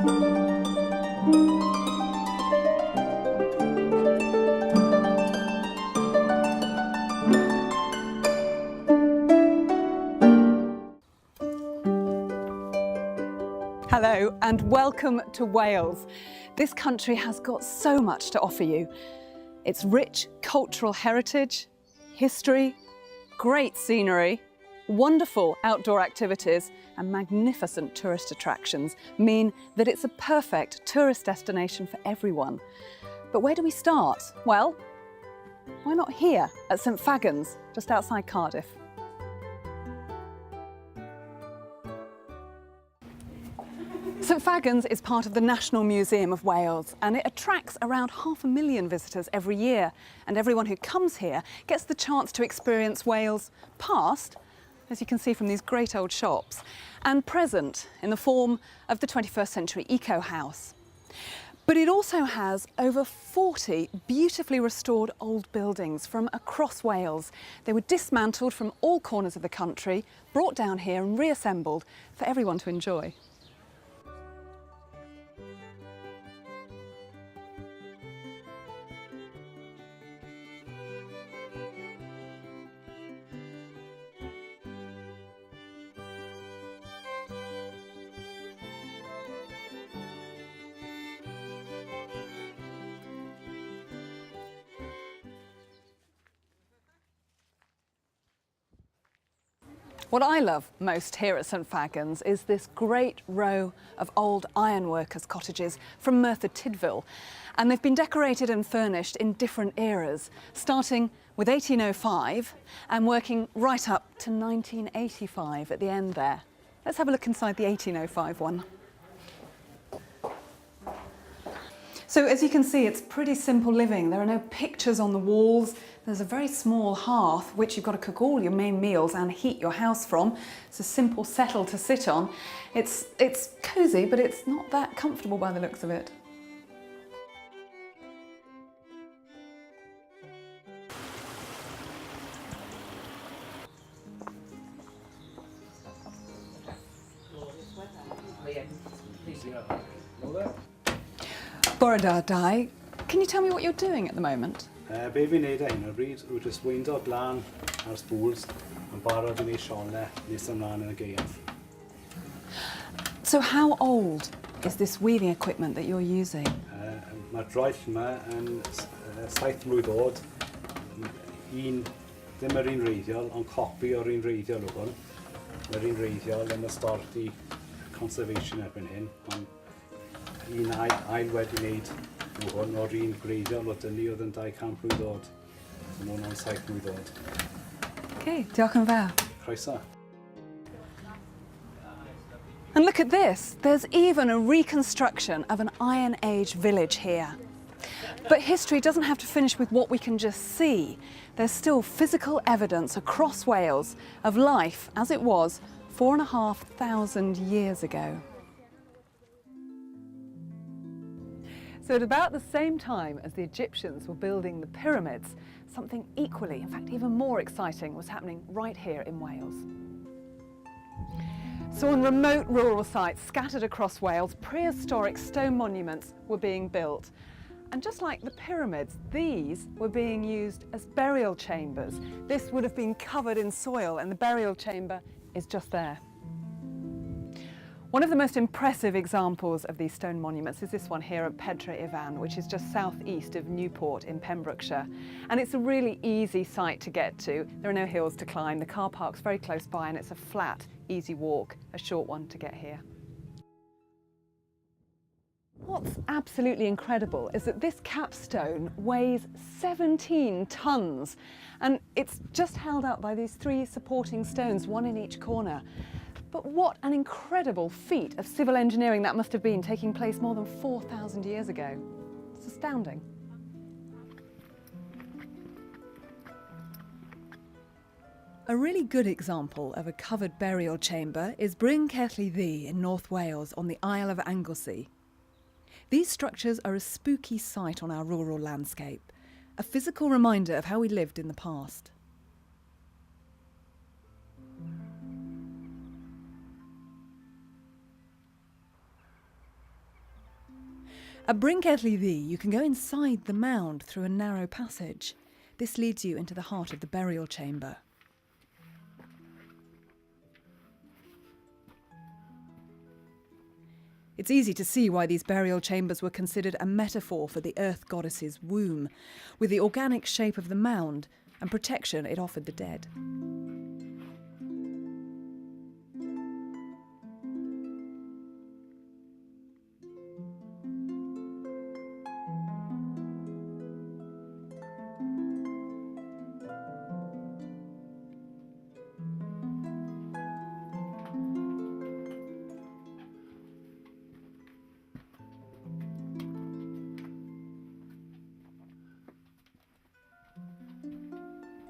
Hello and welcome to Wales. This country has got so much to offer you. Its rich cultural heritage, history, great scenery, wonderful outdoor activities and magnificent tourist attractions mean that it's a perfect tourist destination for everyone. But where do we start? Well, why not here at St Fagans, just outside Cardiff? St Fagans is part of the National Museum of Wales and it attracts around 500,000 visitors every year, and everyone who comes here gets the chance to experience Wales past, as you can see from these great old shops, and present in the form of the 21st century eco house. But it also has over 40 beautifully restored old buildings from across Wales. They were dismantled from all corners of the country, brought down here and reassembled for everyone to enjoy. What I love most here at St Fagans is this great row of old ironworkers' cottages from Merthyr Tydfil, and they've been decorated and furnished in different eras, starting with 1805 and working right up to 1985 at the end there. Let's have a look inside the 1805 one. So as you can see, it's pretty simple living. There are no pictures on the walls. There's a very small hearth, which you've got to cook all your main meals and heat your house from. It's a simple settle to sit on. It's cosy, but it's not that comfortable by the looks of it. Bore da Dai, can you tell me what you're doing at the moment? Be fi'n neud hyn o bryd, yw jyst wyndo glan ar spools yn barod i ni siolle nes ymlaen yn y gaeaf. So how old is this weaving equipment that you're using? Mae'r droell yma yn 7 mlwydd oed. Ddim yr un reiddiol, ond copi o'r un reiddiol o hwn. Mae'r un reiddiol yn ystod i conservation erbyn hyn, ond un ail wedi wneud o hwn o'r un greiddiol o dynnu oedd yn 200 mlwydd oed. Yn hwn o'n 7 mlwydd oed. Okay, diolch yn fawr. Croeso. And look at this, there's even a reconstruction of an Iron Age village here. But history doesn't have to finish with what we can just see. There's still physical evidence across Wales of life as it was 4,500 years ago. So at about the same time as the Egyptians were building the pyramids, something equally, in fact even more exciting, was happening right here in Wales. So on remote rural sites scattered across Wales, prehistoric stone monuments were being built. And just like the pyramids, these were being used as burial chambers. This would have been covered in soil and the burial chamber is just there. One of the most impressive examples of these stone monuments is this one here at Pedre Ifan, which is just southeast of Newport in Pembrokeshire. And it's a really easy site to get to. There are no hills to climb, the car park's very close by and it's a flat, easy walk, a short one to get here. What's absolutely incredible is that this capstone weighs 17 tonnes and it's just held up by these 3 supporting stones, one in each corner. But what an incredible feat of civil engineering that must have been, taking place more than 4,000 years ago. It's astounding. A really good example of a covered burial chamber is Bryn Celli Ddu in North Wales on the Isle of Anglesey. These structures are a spooky sight on our rural landscape, a physical reminder of how we lived in the past. At Bryn Celli Ddu, you can go inside the mound through a narrow passage. This leads you into the heart of the burial chamber. It's easy to see why these burial chambers were considered a metaphor for the earth goddess's womb, with the organic shape of the mound and protection it offered the dead.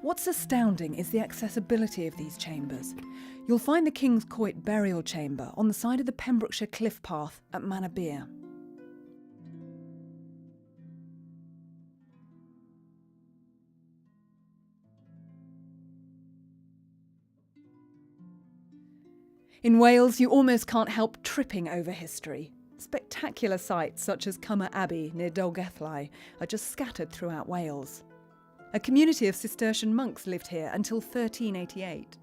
What's astounding is the accessibility of these chambers. You'll find the King's Coit burial chamber on the side of the Pembrokeshire cliff path at Manabir. In Wales, you almost can't help tripping over history. Spectacular sites such as Cummer Abbey near Dolgellau are just scattered throughout Wales. A community of Cistercian monks lived here until 1388.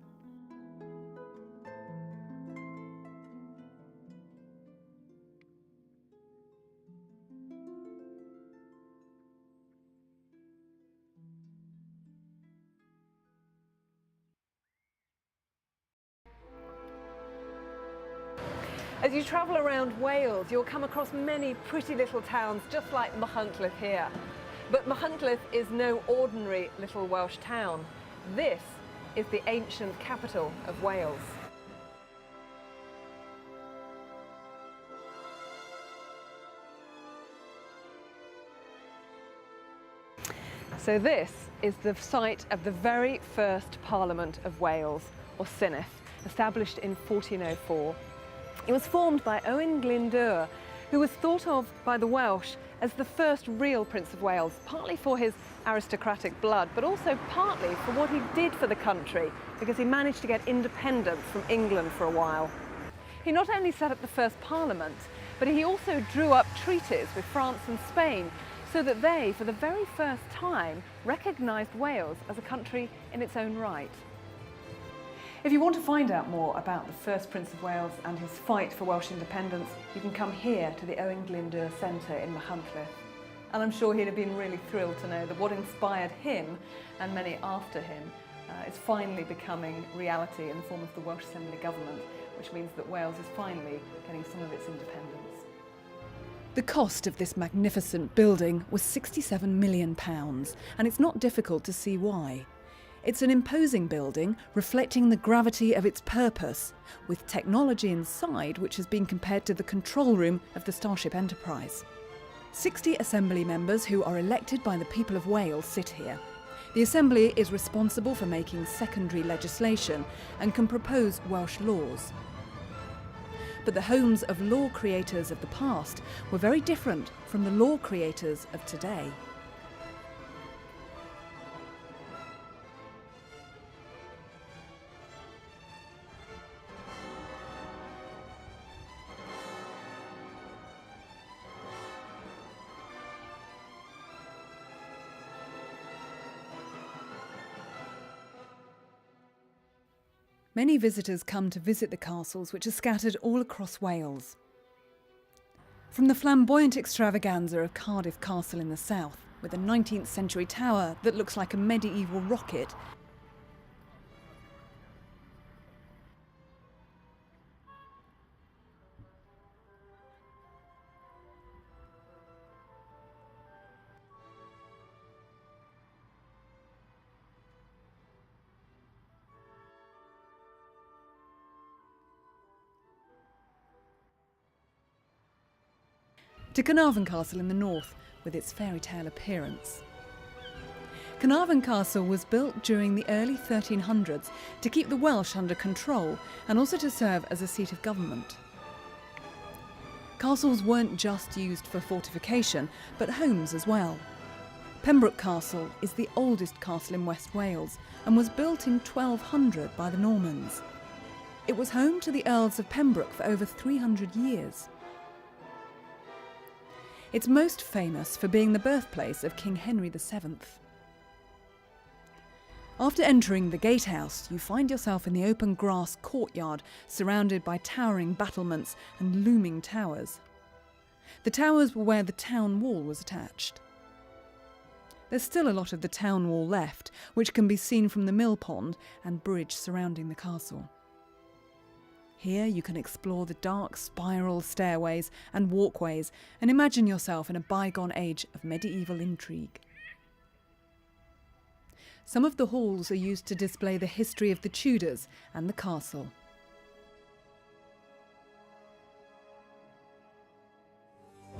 As you travel around Wales, you'll come across many pretty little towns just like Machynlleth here. But Machynlleth is no ordinary little Welsh town. This is the ancient capital of Wales. So this is the site of the very first Parliament of Wales, or Syneth, established in 1404. It was formed by Owain Glyndŵr, who was thought of by the Welsh as the first real Prince of Wales, partly for his aristocratic blood, but also partly for what he did for the country, because he managed to get independence from England for a while. He not only set up the first Parliament, but he also drew up treaties with France and Spain, so that they, for the very first time, recognised Wales as a country in its own right. If you want to find out more about the first Prince of Wales and his fight for Welsh independence, you can come here to the Owain Glyndŵr Centre in Machynlleth. And I'm sure he'd have been really thrilled to know that what inspired him, and many after him, is finally becoming reality in the form of the Welsh Assembly government, which means that Wales is finally getting some of its independence. The cost of this magnificent building was £67 million, and it's not difficult to see why. It's an imposing building, reflecting the gravity of its purpose, with technology inside which has been compared to the control room of the Starship Enterprise. 60 Assembly members who are elected by the people of Wales sit here. The Assembly is responsible for making secondary legislation and can propose Welsh laws. But the homes of law creators of the past were very different from the law creators of today. Many visitors come to visit the castles, which are scattered all across Wales. From the flamboyant extravaganza of Cardiff Castle in the south, with a 19th century tower that looks like a medieval rocket, to Carnarvon Castle in the north, with its fairy tale appearance. Carnarvon Castle was built during the early 1300s to keep the Welsh under control and also to serve as a seat of government. Castles weren't just used for fortification, but homes as well. Pembroke Castle is the oldest castle in West Wales and was built in 1200 by the Normans. It was home to the Earls of Pembroke for over 300 years. It's most famous for being the birthplace of King Henry VII. After entering the gatehouse, you find yourself in the open grass courtyard surrounded by towering battlements and looming towers. The towers were where the town wall was attached. There's still a lot of the town wall left, which can be seen from the mill pond and bridge surrounding the castle. Here you can explore the dark spiral stairways and walkways and imagine yourself in a bygone age of medieval intrigue. Some of the halls are used to display the history of the Tudors and the castle.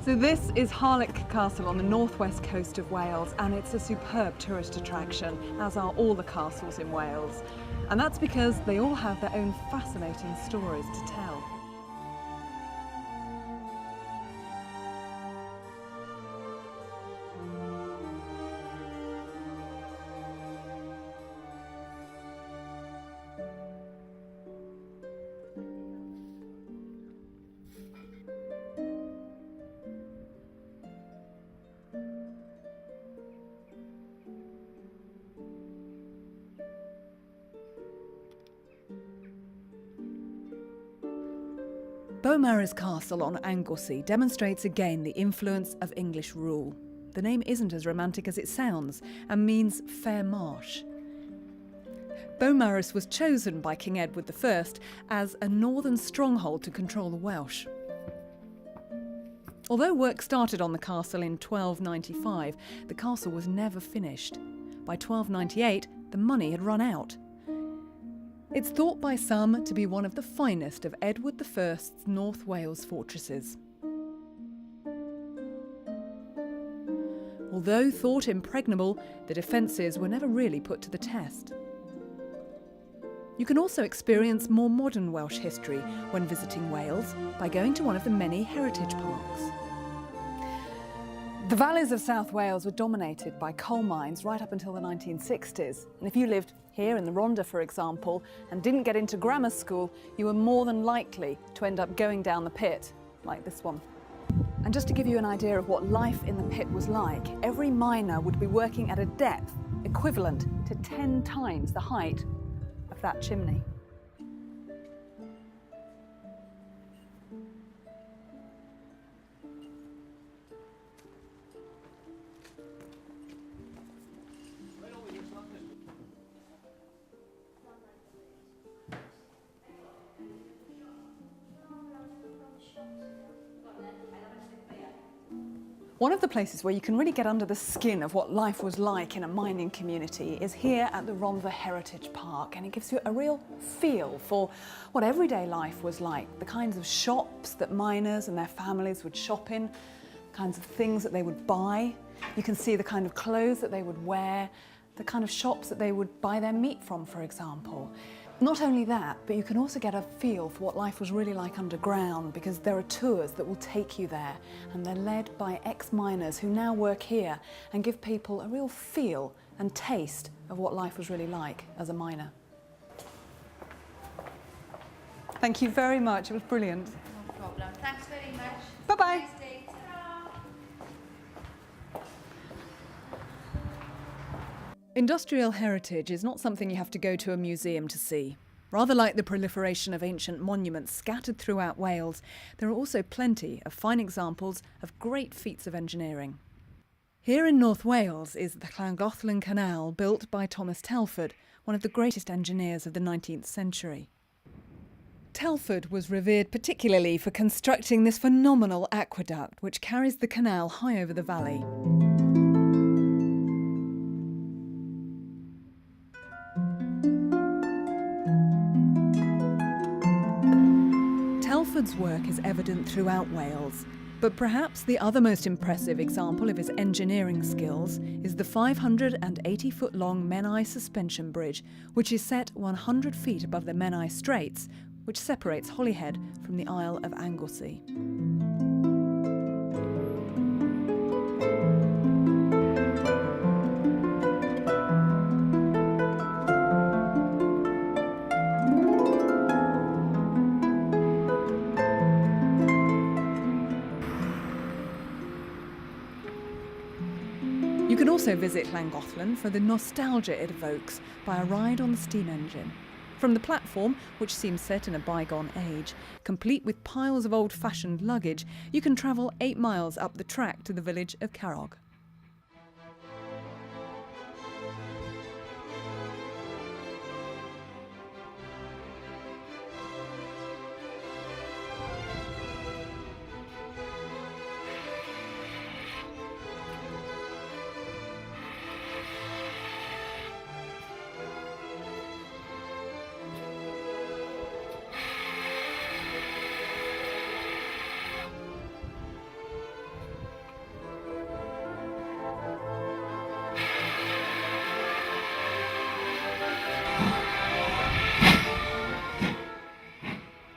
So this is Harlech Castle on the northwest coast of Wales, and it's a superb tourist attraction, as are all the castles in Wales. And that's because they all have their own fascinating stories to tell. Beaumaris Castle on Anglesey demonstrates again the influence of English rule. The name isn't as romantic as it sounds and means fair marsh. Beaumaris was chosen by King Edward I as a northern stronghold to control the Welsh. Although work started on the castle in 1295, the castle was never finished. By 1298, the money had run out. It's thought by some to be one of the finest of Edward I's North Wales fortresses. Although thought impregnable, the defences were never really put to the test. You can also experience more modern Welsh history when visiting Wales by going to one of the many heritage parks. The valleys of South Wales were dominated by coal mines right up until the 1960s. And if you lived here in the Rhondda, for example, and didn't get into grammar school, you were more than likely to end up going down the pit, like this one. And just to give you an idea of what life in the pit was like, every miner would be working at a depth equivalent to 10 times the height of that chimney. One of the places where you can really get under the skin of what life was like in a mining community is here at the Rhondda Heritage Park, and it gives you a real feel for what everyday life was like, the kinds of shops that miners and their families would shop in, the kinds of things that they would buy. You can see the kind of clothes that they would wear, the kind of shops that they would buy their meat from, for example. Not only that, but you can also get a feel for what life was really like underground, because there are tours that will take you there, and they're led by ex-miners who now work here and give people a real feel and taste of what life was really like as a miner. Thank you very much, it was brilliant. No problem. Thanks very much. Bye-bye. Nice day. Ta-ra. Industrial heritage is not something you have to go to a museum to see. Rather like the proliferation of ancient monuments scattered throughout Wales, there are also plenty of fine examples of great feats of engineering. Here in North Wales is the Llangollen Canal, built by Thomas Telford, one of the greatest engineers of the 19th century. Telford was revered particularly for constructing this phenomenal aqueduct which carries the canal high over the valley. Telford's work is evident throughout Wales, but perhaps the other most impressive example of his engineering skills is the 580-foot-long Menai suspension bridge, which is set 100 feet above the Menai Straits, which separates Holyhead from the Isle of Anglesey. You can also visit Llangollen for the nostalgia it evokes by a ride on the steam engine. From the platform, which seems set in a bygone age, complete with piles of old-fashioned luggage, you can travel 8 miles up the track to the village of Carrog.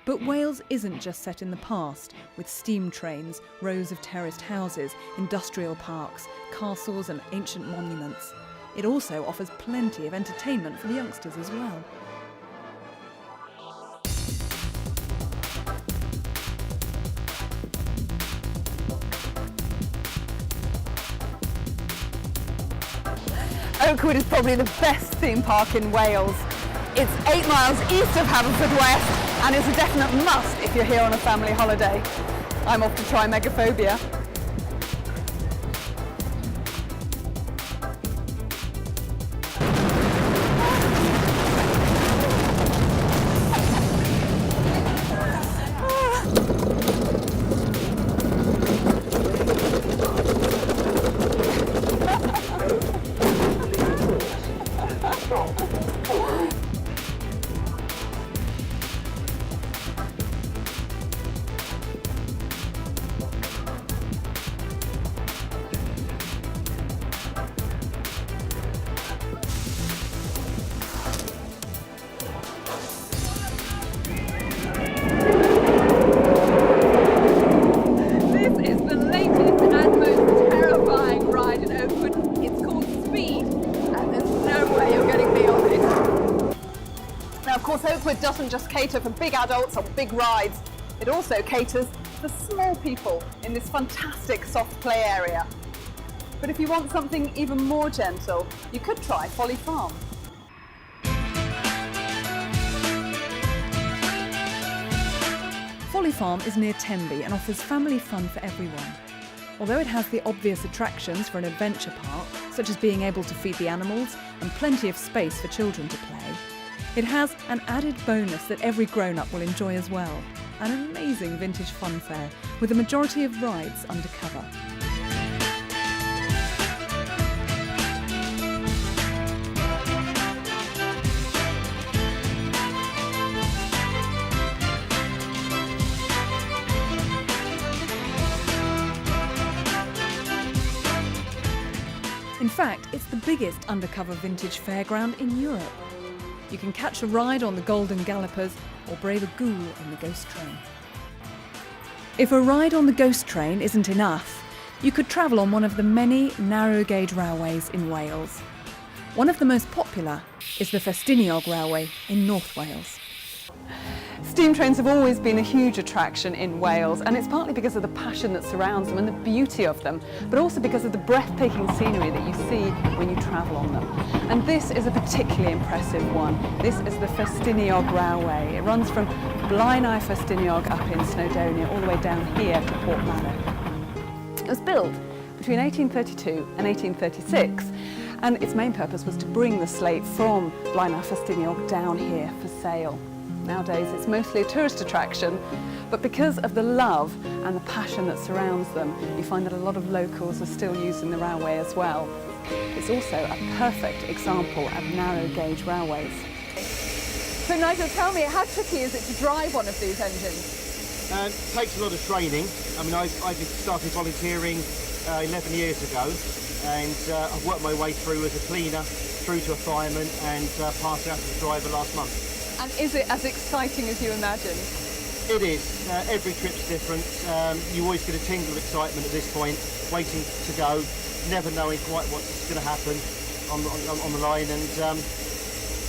But Wales isn't just set in the past, with steam trains, rows of terraced houses, industrial parks, castles and ancient monuments. It also offers plenty of entertainment for the youngsters as well. Oakwood is probably the best theme park in Wales. It's 8 miles east of Haverfordwest and is a definite must if you're here on a family holiday. I'm off to try Megaphobia. Oakwood doesn't just cater for big adults on big rides, it also caters for small people in this fantastic soft play area. But if you want something even more gentle, you could try Folly Farm. Folly Farm is near Tenby and offers family fun for everyone. Although it has the obvious attractions for an adventure park, such as being able to feed the animals and plenty of space for children to play, it has an added bonus that every grown-up will enjoy as well, an amazing vintage fun fair with a majority of rides undercover. In fact, it's the biggest undercover vintage fairground in Europe. You can catch a ride on the Golden Gallopers or brave a ghoul in the Ghost Train. If a ride on the Ghost Train isn't enough, you could travel on one of the many narrow-gauge railways in Wales. One of the most popular is the Festiniog Railway in North Wales. Steam trains have always been a huge attraction in Wales, and it's partly because of the passion that surrounds them and the beauty of them, but also because of the breathtaking scenery that you see when you travel on them. And this is a particularly impressive one. This is the Festiniog Railway. It runs from Blaenau Festiniog up in Snowdonia all the way down here to Portmannow. It was built between 1832 and 1836, and its main purpose was to bring the slate from Blaenau Festiniog down here for sale. Nowadays it's mostly a tourist attraction, but because of the love and the passion that surrounds them, you find that a lot of locals are still using the railway as well. It's also a perfect example of narrow gauge railways. So Nigel, tell me, how tricky is it to drive one of these engines? It takes a lot of training. I mean, I started volunteering 11 years ago, and I've worked my way through as a cleaner, through to a fireman, and passed out as a driver last month. And is it as exciting as you imagined? It is. Every trip's different. You always get a tingle of excitement at this point, waiting to go, never knowing quite what's going to happen on the line, and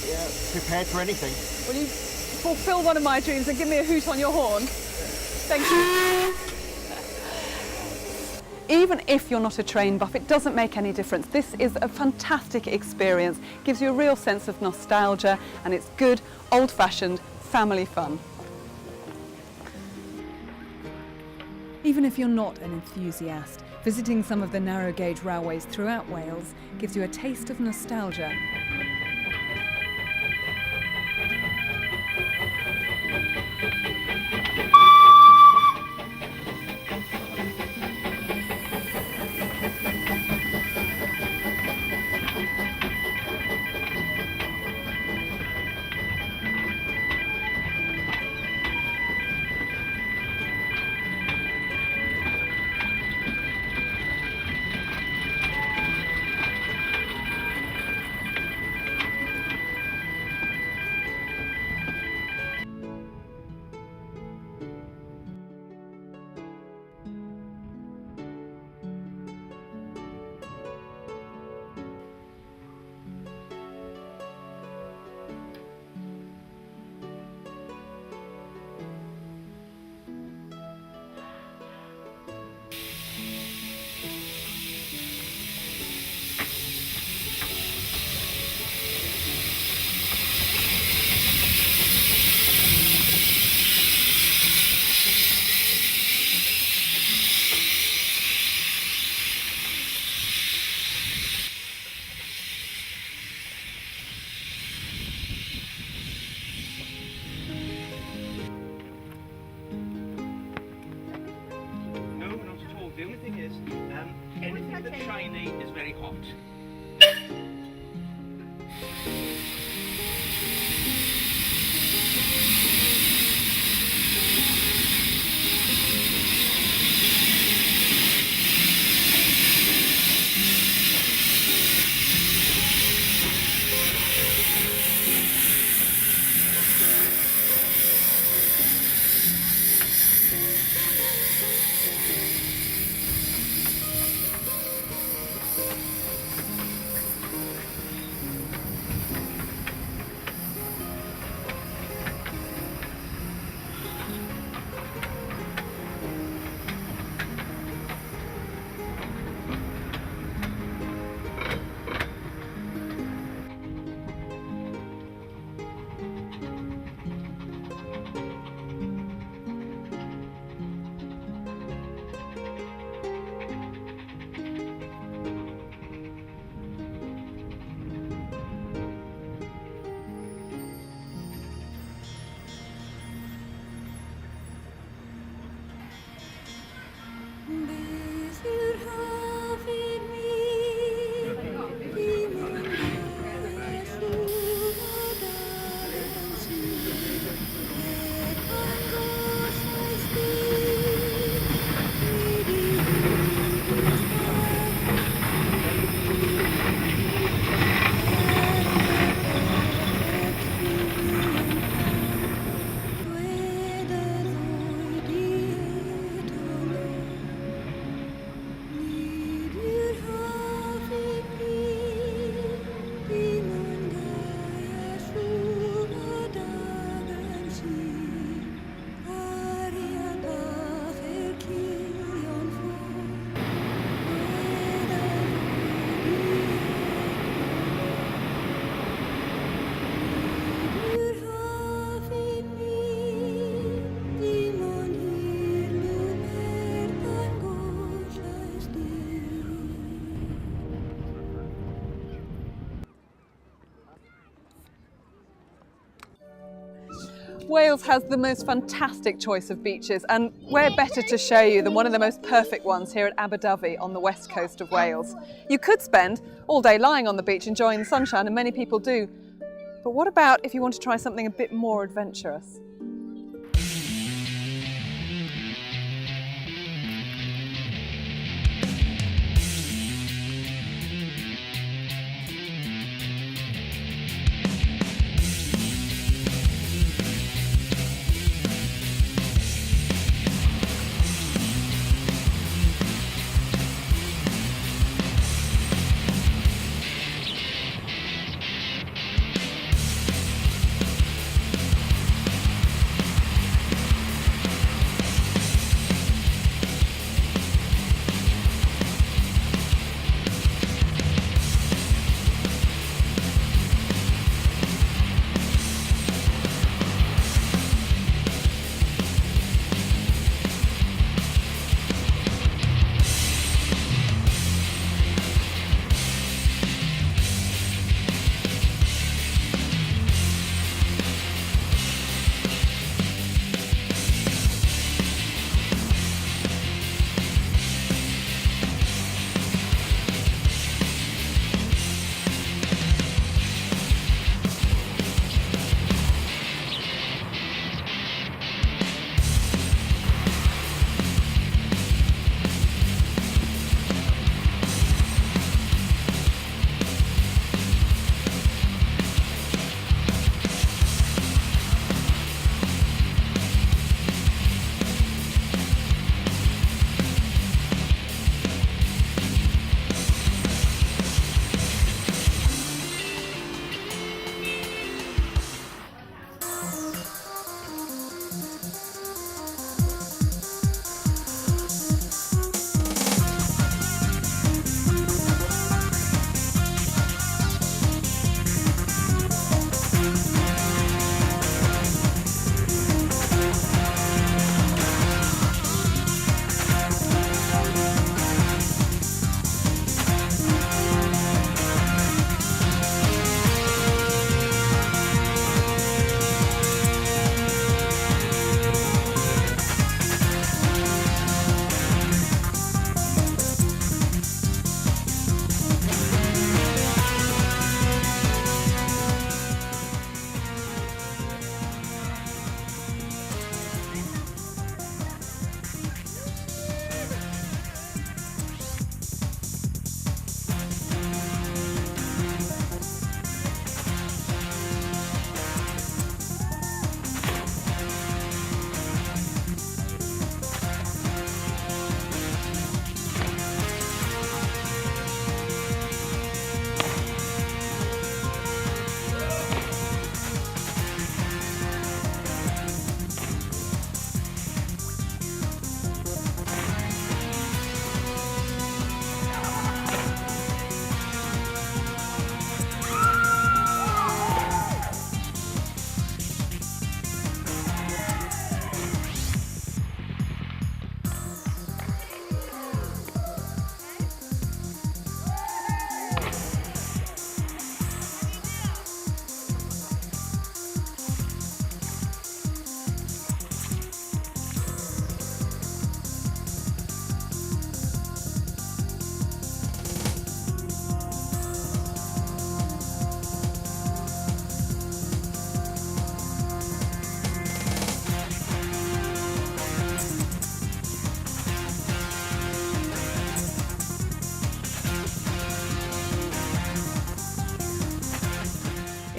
yeah, prepared for anything. Will you fulfil one of my dreams and give me a hoot on your horn? Thank you. even if you're not a train buff, it doesn't make any difference. This is a fantastic experience, gives you a real sense of nostalgia, and it's good, old-fashioned family fun. Even if you're not an enthusiast, visiting some of the narrow gauge railways throughout Wales gives you a taste of nostalgia. The only thing is, anything that's shiny is very hot. Wales has the most fantastic choice of beaches, and where better to show you than one of the most perfect ones here at Aberdyfi on the west coast of Wales. You could spend all day lying on the beach enjoying the sunshine, and many people do. But what about if you want to try something a bit more adventurous?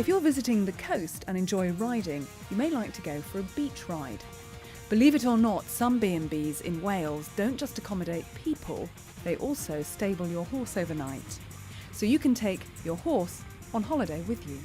If you're visiting the coast and enjoy riding, you may like to go for a beach ride. Believe it or not, some B&Bs in Wales don't just accommodate people, they also stable your horse overnight. So you can take your horse on holiday with you.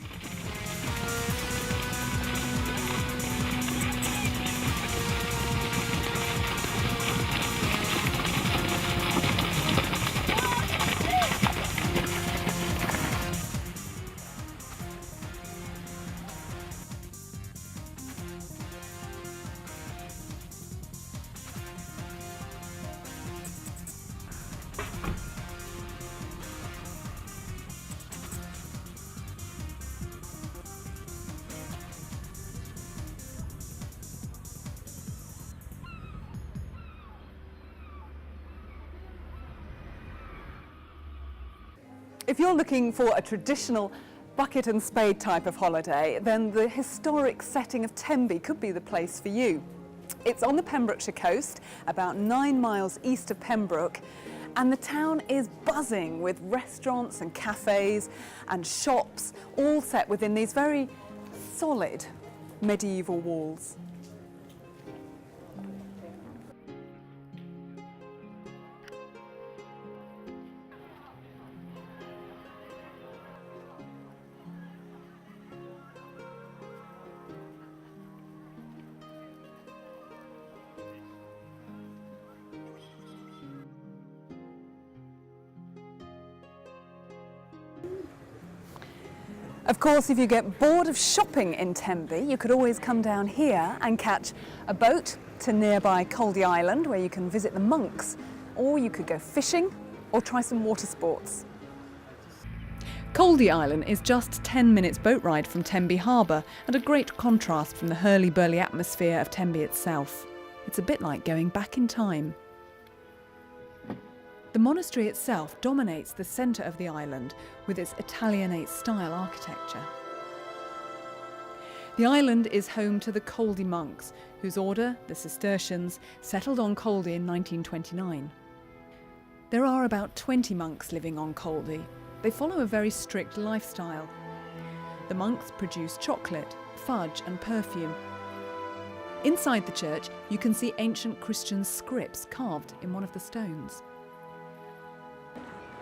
If you're looking for a traditional bucket and spade type of holiday, then the historic setting of Tenby could be the place for you. It's on the Pembrokeshire coast, about 9 miles east of Pembroke, and the town is buzzing with restaurants and cafes and shops, all set within these very solid medieval walls. Of course, if you get bored of shopping in Tenby, you could always come down here and catch a boat to nearby Coldy Island, where you can visit the monks, or you could go fishing or try some water sports. Coldy Island is just 10 minutes boat ride from Tenby Harbour, and a great contrast from the hurly-burly atmosphere of Tenby itself. It's a bit like going back in time. The monastery itself dominates the centre of the island with its Italianate style architecture. The island is home to the Coldy monks, whose order, the Cistercians, settled on Coldy in 1929. There are about 20 monks living on Coldy. They follow a very strict lifestyle. The monks produce chocolate, fudge and perfume. Inside the church, you can see ancient Christian scripts carved in one of the stones.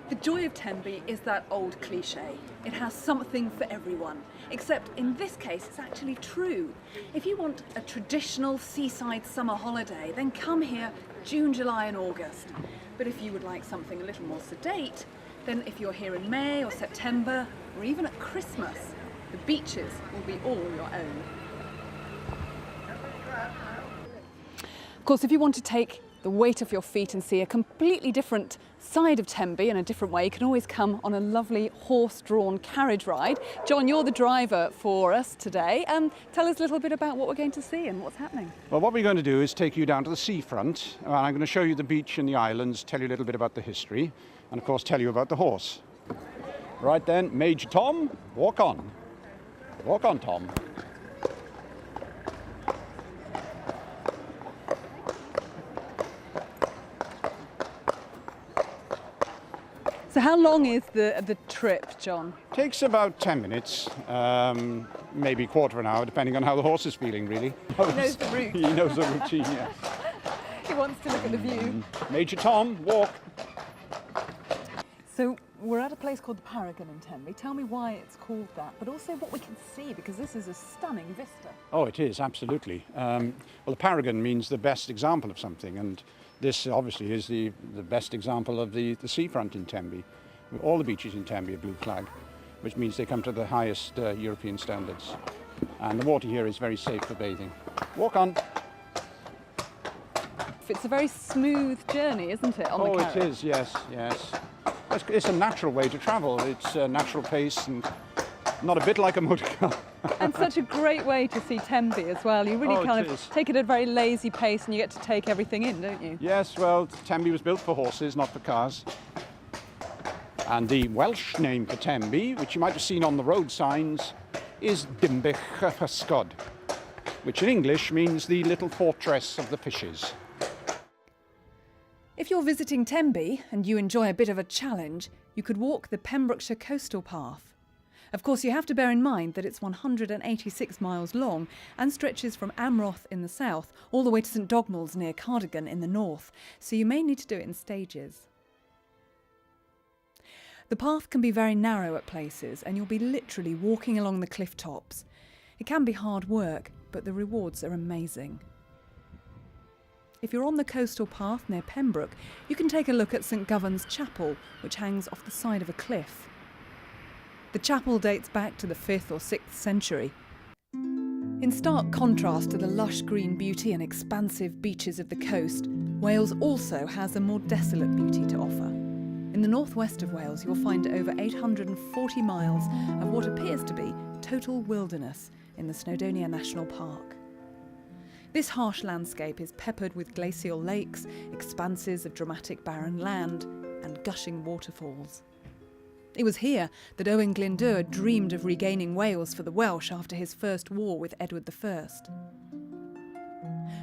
The joy of Tenby is that old cliché. It has something for everyone. Except in this case, it's actually true. If you want a traditional seaside summer holiday, then come here June, July and August. But if you would like something a little more sedate, then if you're here in May or September, or even at Christmas, the beaches will be all your own. Of course, if you want to take the weight off your feet and see a completely different side of Tenby in a different way, you can always come on a lovely horse-drawn carriage ride. John, you're the driver for us today. Tell us a little bit about what we're going to see and what's happening. Well, what we're going to do is take you down to the seafront. I'm going to show you the beach and the islands, tell you a little bit about the history, and of course tell you about the horse. Right then, Major Tom, walk on. Walk on, Tom. So how long is the trip, John? Takes about 10 minutes, maybe a quarter of an hour, depending on how the horse is feeling, really. He knows the route. He knows the routine, yeah. He wants to look at the view. Major Tom, walk. So we're at a place called the Paragon in Tenby. Tell me why it's called that, but also what we can see, because this is a stunning vista. Oh, it is, absolutely. Well, the Paragon means the best example of something, and this obviously is the best example of the seafront in Tenby. All the beaches in Tenby are blue flag, which means they come to the highest European standards. And the water here is very safe for bathing. Walk on. It's a very smooth journey, isn't it, on the carriage? Oh, it is, yes, yes. It's a natural way to travel. It's a natural pace and not a bit like a motor car. And such a great way to see Tenby as well. You really kind of take it at a very lazy pace and you get to take everything in, don't you? Yes, well, Tenby was built for horses, not for cars. And the Welsh name for Tenby, which you might have seen on the road signs, is Dimbych Hysgod, which in English means the little fortress of the fishes. If you're visiting Tenby and you enjoy a bit of a challenge, you could walk the Pembrokeshire Coastal Path. Of course, you have to bear in mind that it's 186 miles long and stretches from Amroth in the south all the way to St Dogmell's near Cardigan in the north, so you may need to do it in stages. The path can be very narrow at places and you'll be literally walking along the cliff tops. It can be hard work, but the rewards are amazing. If you're on the coastal path near Pembroke, you can take a look at St Govan's Chapel, which hangs off the side of a cliff. The chapel dates back to the 5th or 6th century. In stark contrast to the lush green beauty and expansive beaches of the coast, Wales also has a more desolate beauty to offer. In the northwest of Wales, you'll find over 840 miles of what appears to be total wilderness in the Snowdonia National Park. This harsh landscape is peppered with glacial lakes, expanses of dramatic barren land, and gushing waterfalls. It was here that Owen Glyndŵr dreamed of regaining Wales for the Welsh after his first war with Edward I.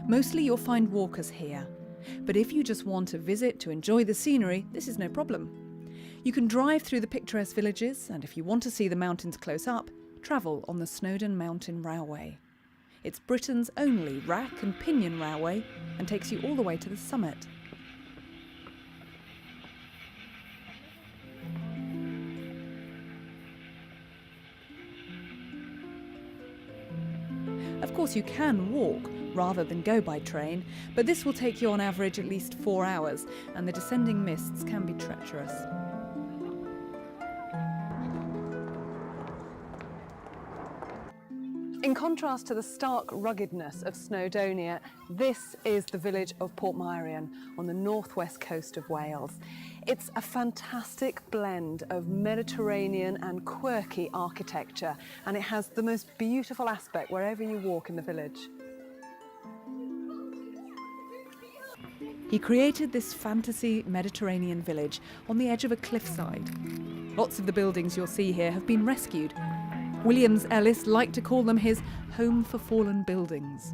Mostly you'll find walkers here, but if you just want to visit to enjoy the scenery, this is no problem. You can drive through the picturesque villages, and if you want to see the mountains close up, travel on the Snowdon Mountain Railway. It's Britain's only rack and pinion railway and takes you all the way to the summit. Of course, you can walk rather than go by train, but this will take you on average at least 4 hours, and the descending mists can be treacherous. In contrast to the stark ruggedness of Snowdonia, this is the village of Portmeirion on the northwest coast of Wales. It's a fantastic blend of Mediterranean and quirky architecture, and it has the most beautiful aspect wherever you walk in the village. He created this fantasy Mediterranean village on the edge of a cliffside. Lots of the buildings you'll see here have been rescued. Williams Ellis liked to call them his home for fallen buildings.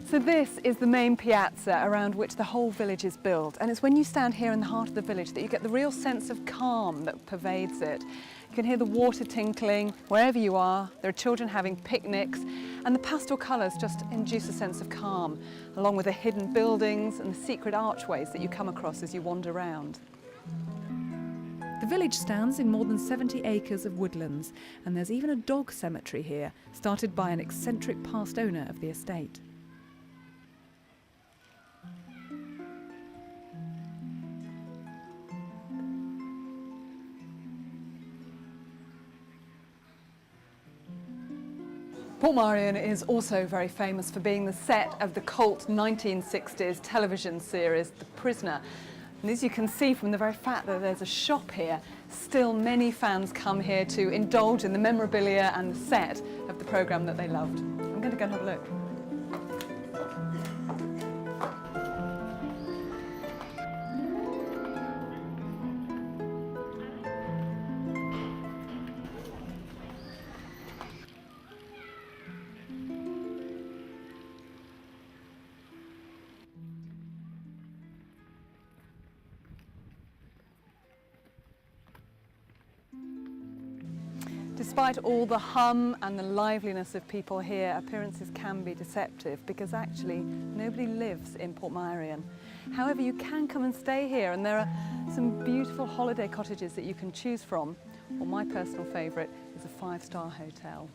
So this is the main piazza around which the whole village is built, and it's when you stand here in the heart of the village that you get the real sense of calm that pervades it. You can hear the water tinkling wherever you are, there are children having picnics, and the pastel colours just induce a sense of calm, along with the hidden buildings and the secret archways that you come across as you wander around. The village stands in more than 70 acres of woodlands, and there's even a dog cemetery here, started by an eccentric past owner of the estate. Portmeirion is also very famous for being the set of the cult 1960s television series The Prisoner. And as you can see from the very fact that there's a shop here, still many fans come here to indulge in the memorabilia and the set of the programme that they loved. I'm going to go and have a look. Despite all the hum and the liveliness of people here, appearances can be deceptive because actually nobody lives in Portmeirion. However, you can come and stay here, and there are some beautiful holiday cottages that you can choose from. Well, my personal favourite is a 5-star hotel.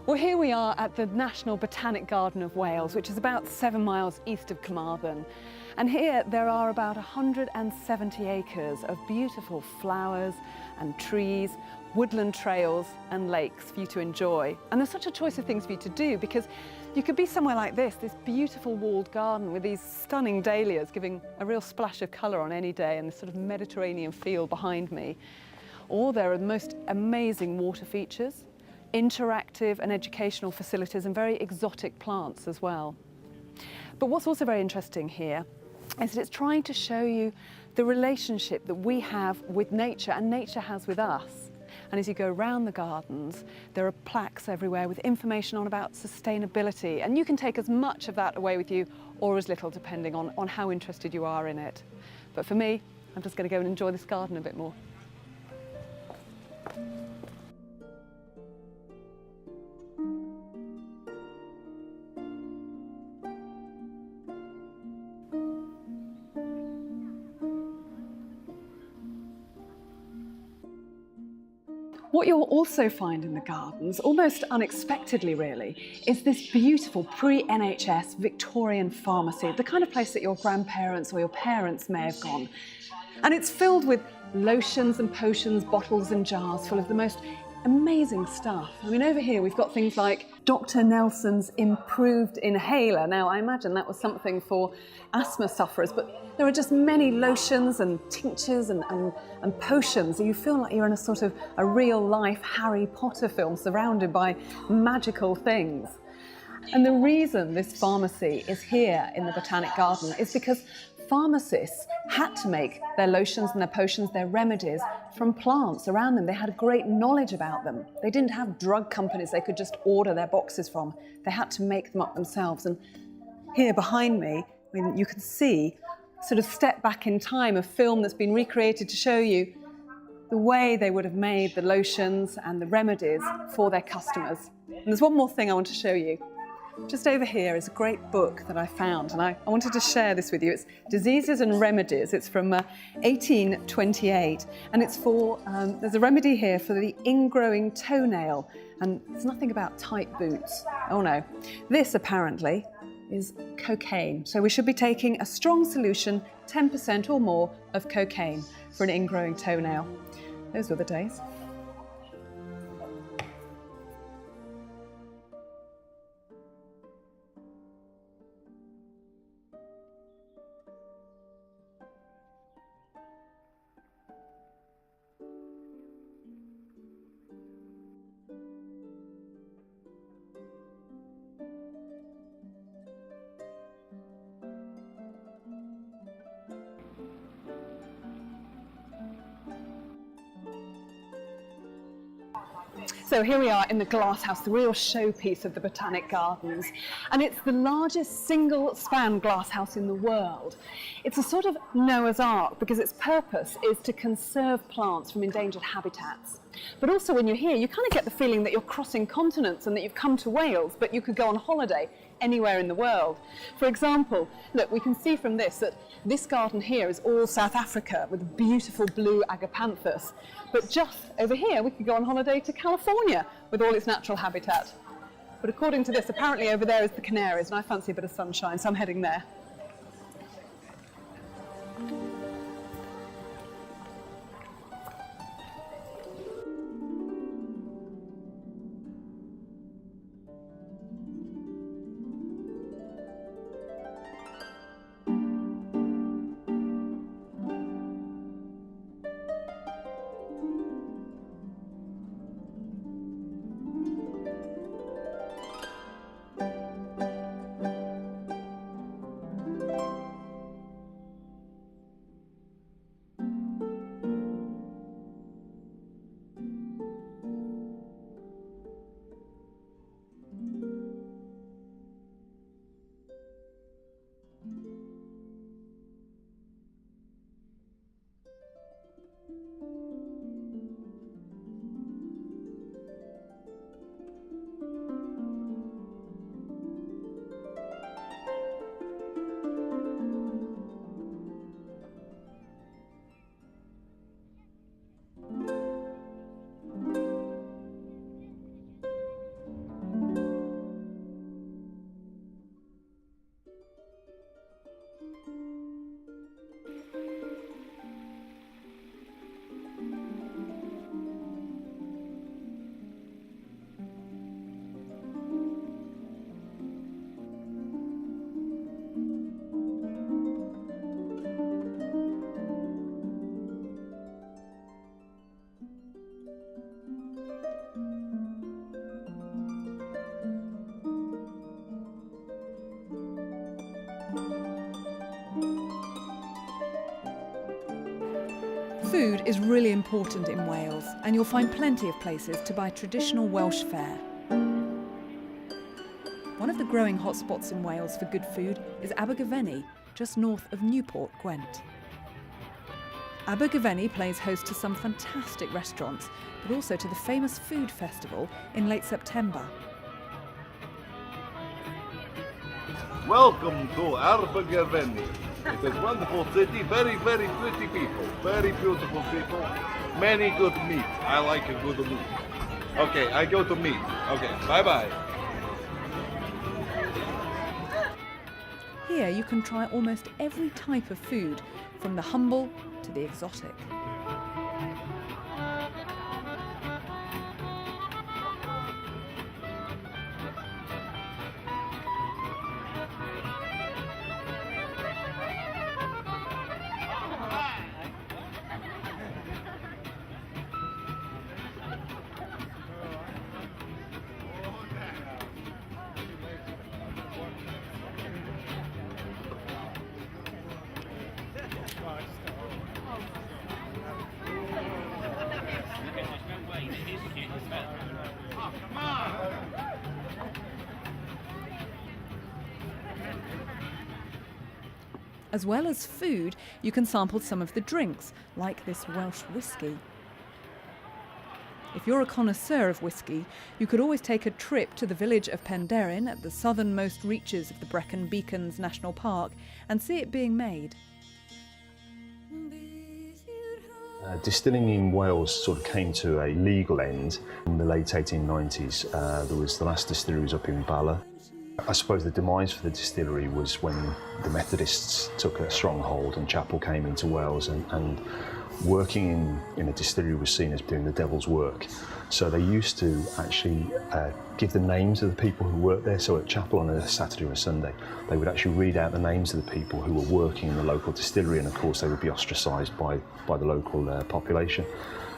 Well, here we are at the National Botanic Garden of Wales, which is about 7 miles east of Carmarthen. And here there are about 170 acres of beautiful flowers and trees, woodland trails and lakes for you to enjoy. And there's such a choice of things for you to do, because you could be somewhere like this beautiful walled garden with these stunning dahlias giving a real splash of colour on any day, and this sort of Mediterranean feel behind me. Or there are the most amazing water features, interactive and educational facilities, and very exotic plants as well. But what's also very interesting here is that it's trying to show you the relationship that we have with nature and nature has with us. And as you go around the gardens, there are plaques everywhere with information on about sustainability, and you can take as much of that away with you or as little, depending on how interested you are in it. But for me, I'm just going to go and enjoy this garden a bit more. What you'll also find in the gardens, almost unexpectedly really, is this beautiful pre-NHS Victorian pharmacy, the kind of place that your grandparents or your parents may have gone. And it's filled with lotions and potions, bottles and jars full of the most amazing stuff. I mean, over here we've got things like Dr. Nelson's improved inhaler. Now, I imagine that was something for asthma sufferers, but there are just many lotions and tinctures and potions. You feel like you're in a sort of a real-life Harry Potter film surrounded by magical things. And the reason this pharmacy is here in the Botanic Garden is because pharmacists had to make their lotions and their potions, their remedies, from plants around them. They had great knowledge about them. They didn't have drug companies they could just order their boxes from. They had to make them up themselves. And here behind me, I mean, you can see sort of step back in time, a film that's been recreated to show you the way they would have made the lotions and the remedies for their customers. And there's one more thing I want to show you. Just over here is a great book that I found, and I wanted to share this with you. It's Diseases and Remedies. It's from 1828, and it's for, there's a remedy here for the ingrowing toenail, and it's nothing about tight boots. Oh no. This apparently is cocaine. So we should be taking a strong solution, 10% or more of cocaine for an ingrowing toenail. Those were the days. So here we are in the glasshouse, the real showpiece of the Botanic Gardens, and it's the largest single-span glasshouse in the world. It's a sort of Noah's Ark because its purpose is to conserve plants from endangered habitats. But also when you're here, you kind of get the feeling that you're crossing continents and that you've come to Wales, but you could go on holiday anywhere in the world. For example, look, we can see from this that this garden here is all South Africa with beautiful blue agapanthus. But just over here, we could go on holiday to California with all its natural habitat. But according to this, apparently over there is the Canaries, and I fancy a bit of sunshine, so I'm heading there. Food is really important in Wales, and you'll find plenty of places to buy traditional Welsh fare. One of the growing hotspots in Wales for good food is Abergavenny, just north of Newport, Gwent. Abergavenny plays host to some fantastic restaurants, but also to the famous food festival in late September. Welcome to Abergavenny. It's a wonderful city, very, very pretty people, very beautiful people, many good meat. I like a good meat. Okay, I go to meat. Okay, bye-bye. Here you can try almost every type of food, from the humble to the exotic. As well as food, you can sample some of the drinks, like this Welsh whisky. If you're a connoisseur of whisky, you could always take a trip to the village of Penderyn at the southernmost reaches of the Brecon Beacons National Park and see it being made. Distilling in Wales sort of came to a legal end in the late 1890s. There was the last distillery was up in Bala. I suppose the demise for the distillery was when the Methodists took a stronghold and chapel came into Wales, and working in a distillery was seen as doing the devil's work. So they used to actually give the names of the people who worked there. So at chapel on a Saturday or a Sunday, they would actually read out the names of the people who were working in the local distillery, and of course they would be ostracised by the local population.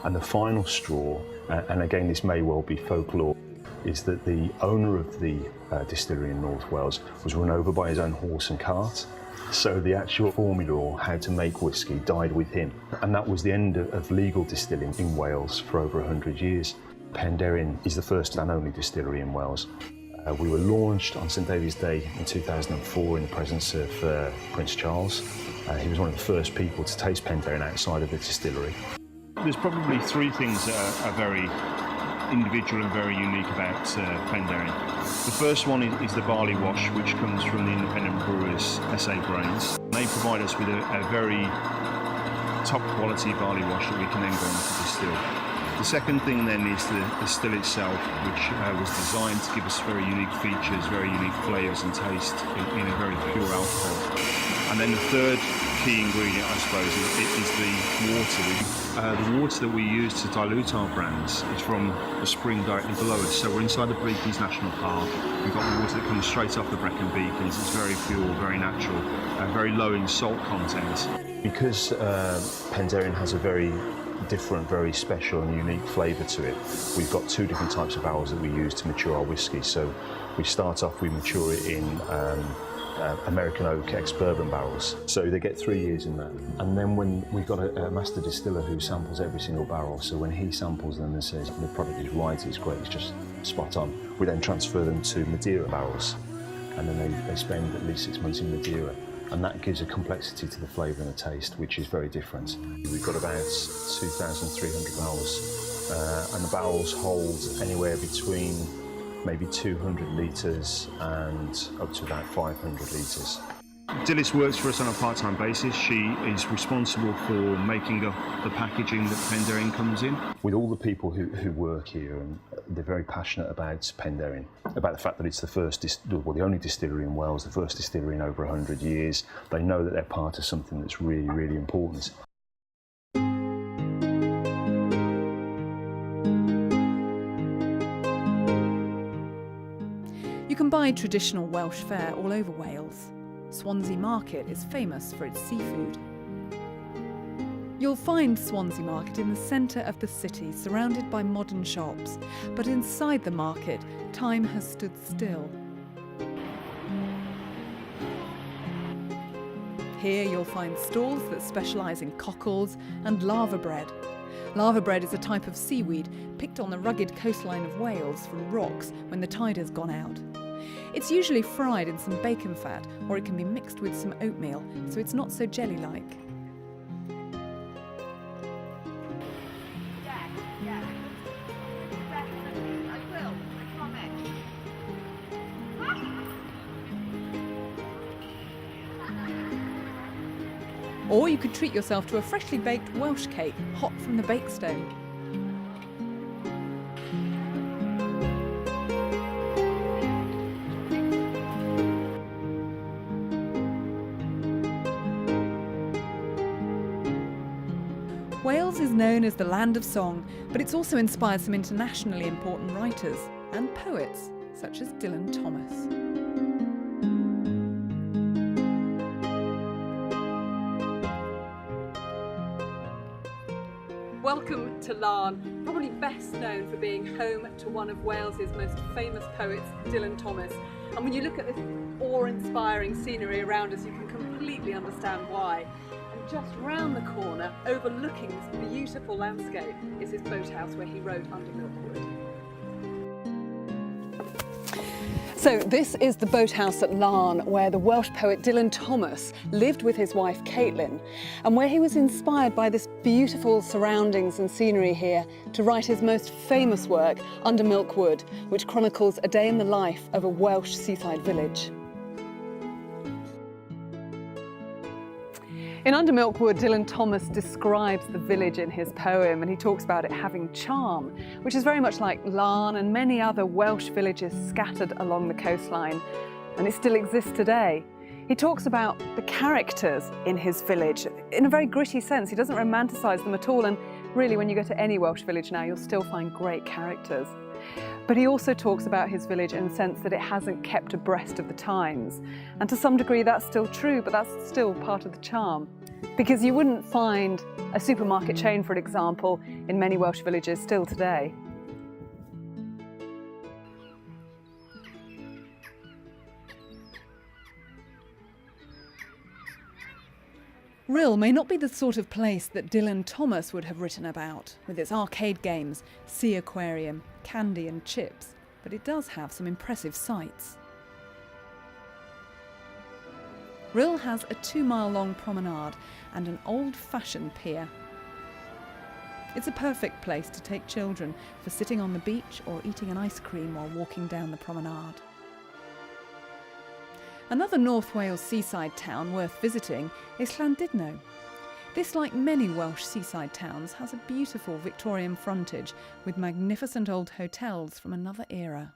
And the final straw, and again this may well be folklore, is that the owner of the distillery in North Wales was run over by his own horse and cart. So the actual formula or how to make whisky died with him. And that was the end of legal distilling in Wales for over 100 years. Penderyn is the first and only distillery in Wales. We were launched on St David's Day in 2004 in the presence of Prince Charles. He was one of the first people to taste Penderyn outside of the distillery. There's probably three things that are very individual and very unique about Penderyn. The first one is the barley wash, which comes from the independent brewers SA Grains. They provide us with a very top quality barley wash that we can then go on to distill. The second thing then is the still itself, which was designed to give us very unique features, very unique flavours and taste in a very pure alcohol. And then the third key ingredient, I suppose, is the water. The water that we use to dilute our brands is from a spring directly below us. So we're inside the Beacons National Park. We've got the water that comes straight off the Brecon Beacons. It's very pure, very natural, very low in salt content. Because Penderyn has a very different, very special and unique flavour to it, we've got two different types of barrels that we use to mature our whisky. So we start off, we mature it in American oak ex-bourbon barrels, so they get 3 years in that. And then when we've got a master distiller who samples every single barrel, so when he samples them and says the product is right, it's great, it's just spot on, we then transfer them to Madeira barrels, and then they spend at least 6 months in Madeira, and that gives a complexity to the flavour and the taste which is very different. We've got about 2,300 barrels, and the barrels hold anywhere between maybe 200 litres and up to about 500 litres. Dilys works for us on a part-time basis. She is responsible for making up the packaging that Penderyn comes in. With all the people who work here, and they're very passionate about Penderyn, about the fact that it's the only distillery in Wales, the first distillery in over 100 years. They know that they're part of something that's really, really important. You can buy traditional Welsh fare all over Wales. Swansea Market is famous for its seafood. You'll find Swansea Market in the centre of the city, surrounded by modern shops. But inside the market, time has stood still. Here you'll find stalls that specialise in cockles and lava bread. Lava bread is a type of seaweed picked on the rugged coastline of Wales from rocks when the tide has gone out. It's usually fried in some bacon fat, or it can be mixed with some oatmeal, so it's not so jelly-like. Or you could treat yourself to a freshly baked Welsh cake, hot from the bake stone. Wales is known as the land of song, but it's also inspired some internationally important writers and poets, such as Dylan Thomas. Welcome to Larne, probably best known for being home to one of Wales's most famous poets, Dylan Thomas. And when you look at this awe-inspiring scenery around us, you can completely understand why. And just round the corner, overlooking this beautiful landscape, is his boathouse where he wrote Under Milkwood. So this is the boathouse at Larne, where the Welsh poet Dylan Thomas lived with his wife Caitlin, and where he was inspired by this beautiful surroundings and scenery here to write his most famous work, Under Milkwood, which chronicles a day in the life of a Welsh seaside village. In Under Milkwood, Dylan Thomas describes the village in his poem, and he talks about it having charm, which is very much like Larne and many other Welsh villages scattered along the coastline, and it still exists today. He talks about the characters in his village in a very gritty sense. He doesn't romanticise them at all, and really when you go to any Welsh village now, you'll still find great characters. But he also talks about his village in the sense that it hasn't kept abreast of the times. And to some degree that's still true, but that's still part of the charm. Because you wouldn't find a supermarket chain, for example, in many Welsh villages still today. Rhyl may not be the sort of place that Dylan Thomas would have written about, with its arcade games, sea aquarium, candy and chips, but it does have some impressive sights. Rhyl has a 2-mile-long promenade and an old-fashioned pier. It's a perfect place to take children for sitting on the beach or eating an ice cream while walking down the promenade. Another North Wales seaside town worth visiting is Llandudno. This, like many Welsh seaside towns, has a beautiful Victorian frontage with magnificent old hotels from another era.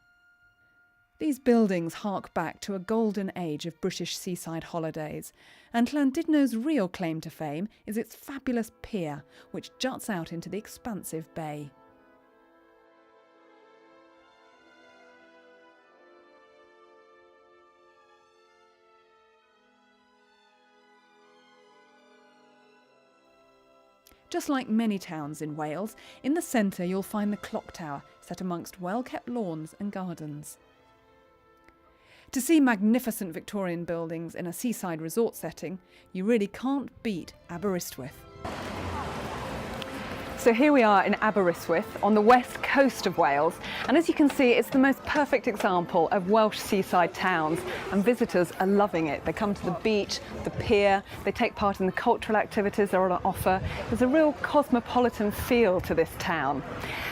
These buildings hark back to a golden age of British seaside holidays, and Llandudno's real claim to fame is its fabulous pier, which juts out into the expansive bay. Just like many towns in Wales, in the centre you'll find the clock tower set amongst well-kept lawns and gardens. To see magnificent Victorian buildings in a seaside resort setting, you really can't beat Aberystwyth. So here we are in Aberystwyth on the west coast of Wales, and as you can see it's the most perfect example of Welsh seaside towns, and visitors are loving it. They come to the beach, the pier, they take part in the cultural activities that are on offer. There's a real cosmopolitan feel to this town.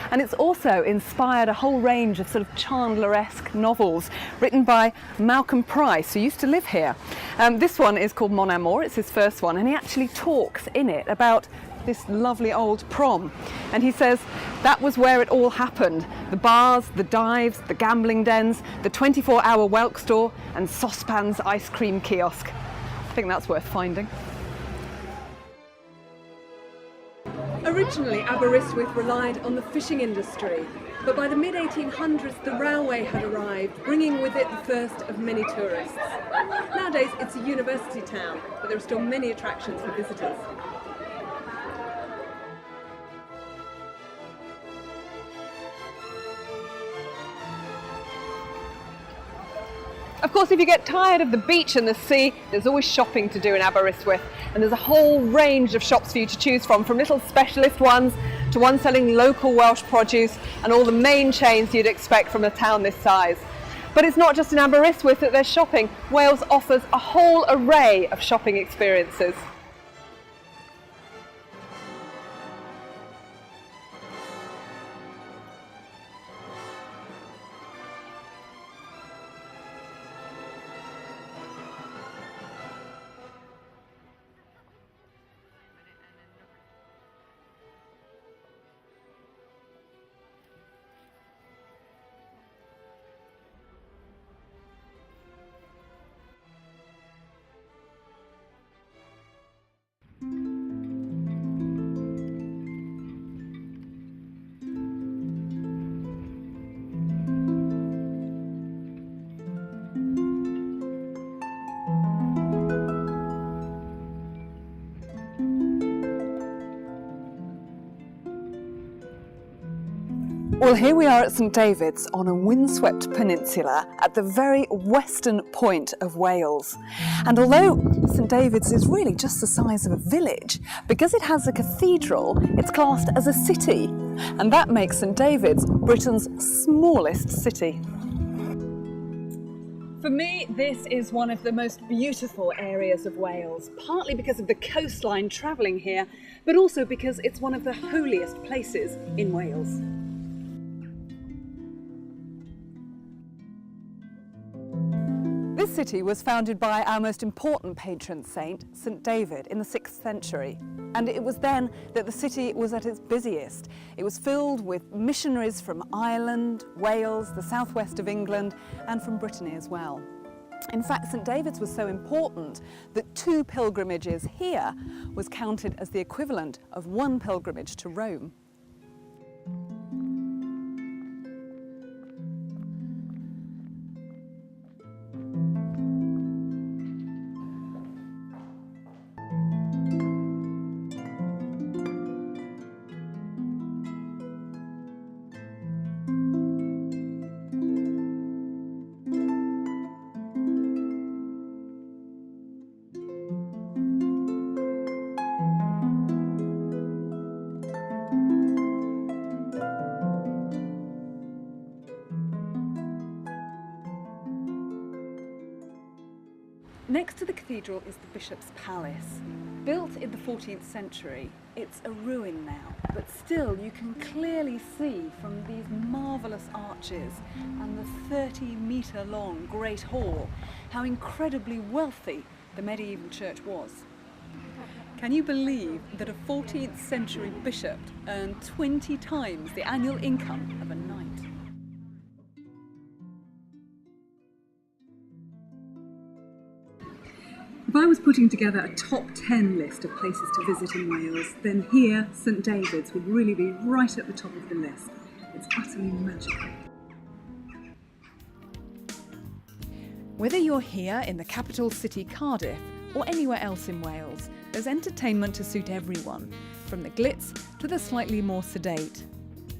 And it's also inspired a whole range of sort of Chandler-esque novels written by Malcolm Price, who used to live here. This one is called Mon Amour, it's his first one, and he actually talks in it about this lovely old prom, and he says that was where it all happened. The bars, the dives, the gambling dens, the 24-hour whelk store and Saucepan's ice cream kiosk. I think that's worth finding. Originally Aberystwyth relied on the fishing industry, but by the mid-1800s the railway had arrived, bringing with it the first of many tourists. Nowadays it's a university town, but there are still many attractions for visitors. Of course, if you get tired of the beach and the sea, there's always shopping to do in Aberystwyth, and there's a whole range of shops for you to choose from little specialist ones to ones selling local Welsh produce and all the main chains you'd expect from a town this size. But it's not just in Aberystwyth that there's shopping. Wales offers a whole array of shopping experiences. Well, here we are at St David's on a windswept peninsula at the very western point of Wales. And although St David's is really just the size of a village, because it has a cathedral, it's classed as a city. And that makes St David's Britain's smallest city. For me, this is one of the most beautiful areas of Wales, partly because of the coastline travelling here, but also because it's one of the holiest places in Wales. This city was founded by our most important patron saint, St David, in the 6th century. And it was then that the city was at its busiest. It was filled with missionaries from Ireland, Wales, the southwest of England, and from Brittany as well. In fact, St David's was so important that 2 pilgrimages here was counted as the equivalent of 1 pilgrimage to Rome. Next to the cathedral is the Bishop's Palace. Built in the 14th century, it's a ruin now, but still you can clearly see from these marvellous arches and the 30-metre long Great Hall how incredibly wealthy the medieval church was. Can you believe that a 14th century bishop earned 20 times the annual income of a knight? If I was putting together a top 10 list of places to visit in Wales, then here, St David's would really be right at the top of the list. It's utterly magical. Whether you're here in the capital city Cardiff or anywhere else in Wales, there's entertainment to suit everyone, from the glitz to the slightly more sedate.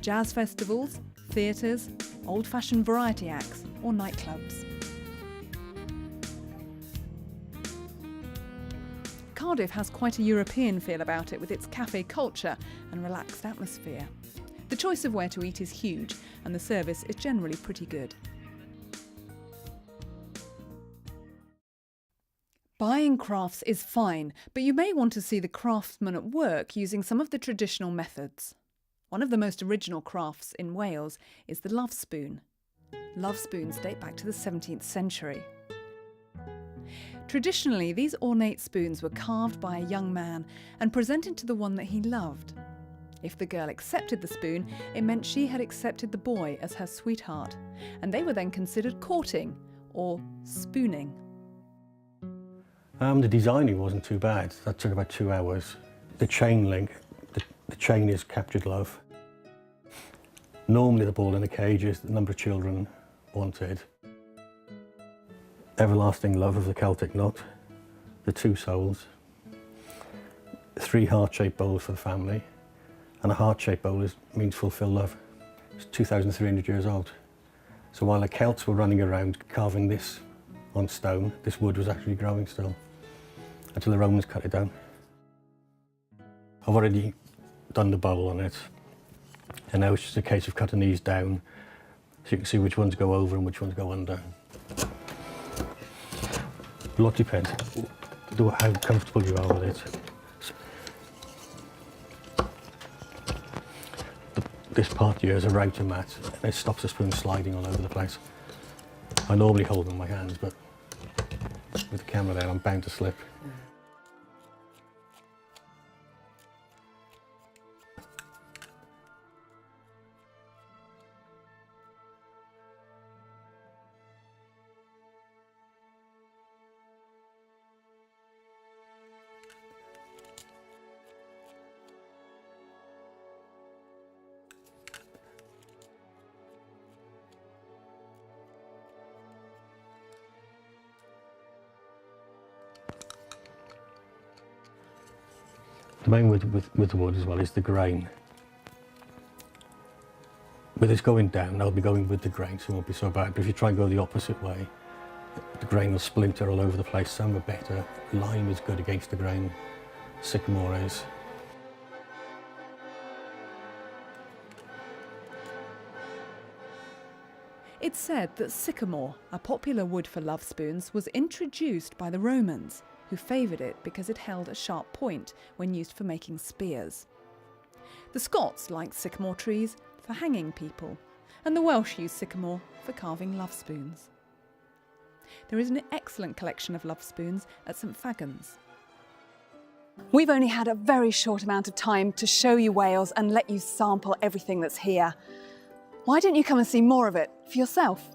Jazz festivals, theatres, old-fashioned variety acts or nightclubs. Cardiff has quite a European feel about it with its cafe culture and relaxed atmosphere. The choice of where to eat is huge and the service is generally pretty good. Buying crafts is fine, but you may want to see the craftsman at work using some of the traditional methods. One of the most original crafts in Wales is the love spoon. Love spoons date back to the 17th century. Traditionally, these ornate spoons were carved by a young man and presented to the one that he loved. If the girl accepted the spoon, it meant she had accepted the boy as her sweetheart, and they were then considered courting, or spooning. The designing wasn't too bad. That took about 2 hours. The chain link, the chain is captured love. Normally the ball in the cage is the number of children wanted. Everlasting love of the Celtic knot, the 2 souls, 3 heart-shaped bowls for the family, and a heart-shaped bowl means fulfill love. It's 2,300 years old. So while the Celts were running around carving this on stone. This wood was actually growing still until the Romans cut it down. I've already done the bowl on it, and now it's just a case of cutting these down so you can see which ones go over and which ones go under. A lot depends how comfortable you are with it. This part here is a router mat, and it stops the spoon sliding all over the place. I normally hold them in my hands, but with the camera there, I'm bound to slip. The main with the wood as well is the grain. With this going down, I'll be going with the grain, so it won't be so bad. But if you try and go the opposite way, the grain will splinter all over the place. Some are better. Lime is good against the grain. Sycamore is. It's said that sycamore, a popular wood for love spoons, was introduced by the Romans, who favoured it because it held a sharp point when used for making spears. The Scots liked sycamore trees for hanging people, and the Welsh used sycamore for carving love spoons. There is an excellent collection of love spoons at St Fagans. We've only had a very short amount of time to show you Wales and let you sample everything that's here. Why don't you come and see more of it for yourself?